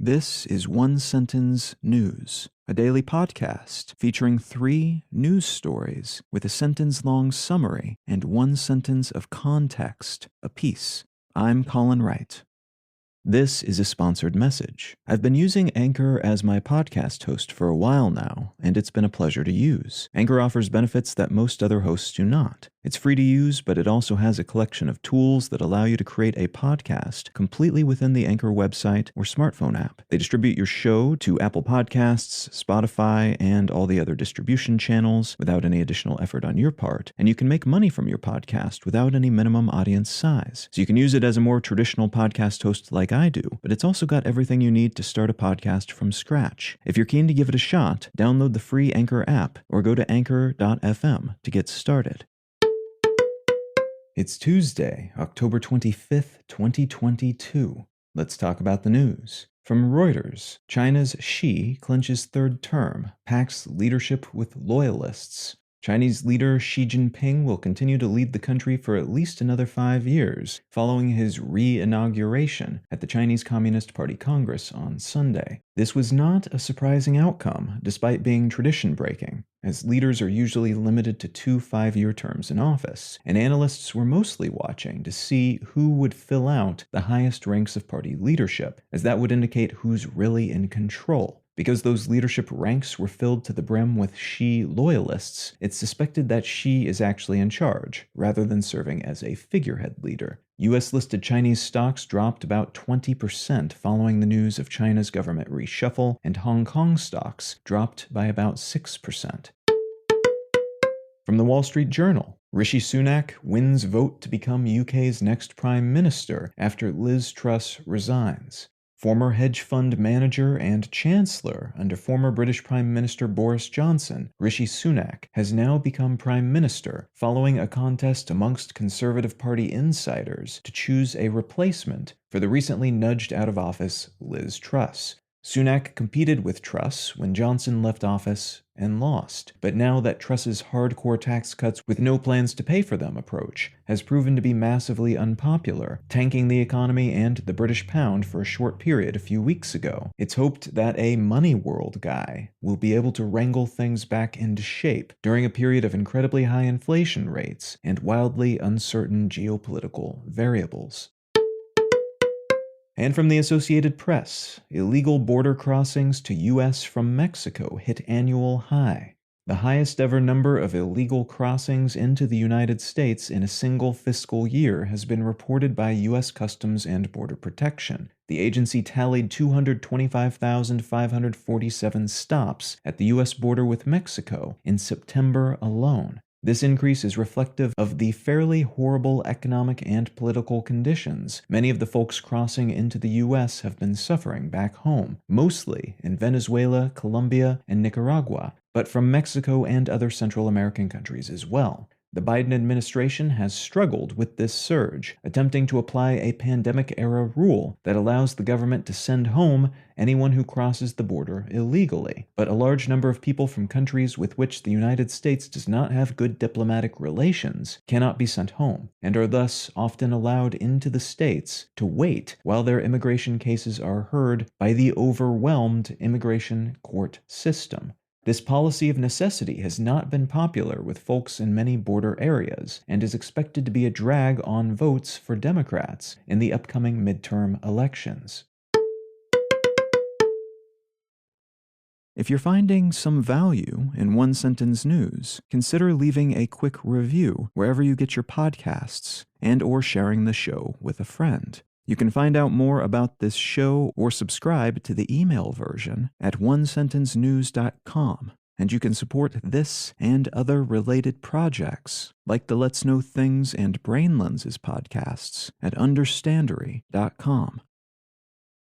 This is One Sentence News, a daily podcast featuring 3 news stories with a sentence-long summary and 1 sentence of context apiece. I'm Colin Wright. This is a sponsored message. I've been using Anchor as my podcast host for a while now, and it's been a pleasure to use. Anchor offers benefits that most other hosts do not. It's free to use, but it also has a collection of tools that allow you to create a podcast completely within the Anchor website or smartphone app. They distribute your show to Apple Podcasts, Spotify, and all the other distribution channels without any additional effort on your part, and you can make money from your podcast without any minimum audience size. So you can use it as a more traditional podcast host like I do, but it's also got everything you need to start a podcast from scratch. If you're keen to give it a shot, download the free Anchor app or go to anchor.fm to get started. It's Tuesday, October 25th, 2022. Let's talk about the news. From Reuters, China's Xi clinches third term, pacts leadership with loyalists. Chinese leader Xi Jinping will continue to lead the country for at least another 5 years, following his re-inauguration at the Chinese Communist Party Congress on Sunday. This was not a surprising outcome, despite being tradition-breaking, as leaders are usually limited to 2 5-year terms in office, and analysts were mostly watching to see who would fill out the highest ranks of party leadership, as that would indicate who's really in control. Because those leadership ranks were filled to the brim with Xi loyalists, it's suspected that Xi is actually in charge, rather than serving as a figurehead leader. US-listed Chinese stocks dropped about 20% following the news of China's government reshuffle, and Hong Kong stocks dropped by about 6%. From the Wall Street Journal, Rishi Sunak wins vote to become UK's next Prime Minister after Liz Truss resigns. Former hedge fund manager and chancellor under former British Prime Minister Boris Johnson, Rishi Sunak has now become Prime Minister following a contest amongst Conservative Party insiders to choose a replacement for the recently nudged out of office Liz Truss. Sunak competed with Truss when Johnson left office and lost, but now that Truss's hardcore tax cuts with no plans to pay for them approach has proven to be massively unpopular, tanking the economy and the British pound for a short period a few weeks ago. It's hoped that a money world guy will be able to wrangle things back into shape during a period of incredibly high inflation rates and wildly uncertain geopolitical variables. And from the Associated Press, illegal border crossings to U.S. from Mexico hit annual high. The highest ever number of illegal crossings into the United States in a single fiscal year has been reported by U.S. Customs and Border Protection. The agency tallied 225,547 stops at the U.S. border with Mexico in September alone. This increase is reflective of the fairly horrible economic and political conditions many of the folks crossing into the U.S. have been suffering back home, mostly in Venezuela, Colombia, and Nicaragua, but from Mexico and other Central American countries as well. The Biden administration has struggled with this surge, attempting to apply a pandemic-era rule that allows the government to send home anyone who crosses the border illegally. But a large number of people from countries with which the United States does not have good diplomatic relations cannot be sent home, and are thus often allowed into the states to wait while their immigration cases are heard by the overwhelmed immigration court system. This policy of necessity has not been popular with folks in many border areas and is expected to be a drag on votes for Democrats in the upcoming midterm elections. If you're finding some value in One Sentence News, consider leaving a quick review wherever you get your podcasts and/or sharing the show with a friend. You can find out more about this show or subscribe to the email version at onesentencenews.com, and you can support this and other related projects, like the Let's Know Things and Brain Lenses podcasts at understandery.com.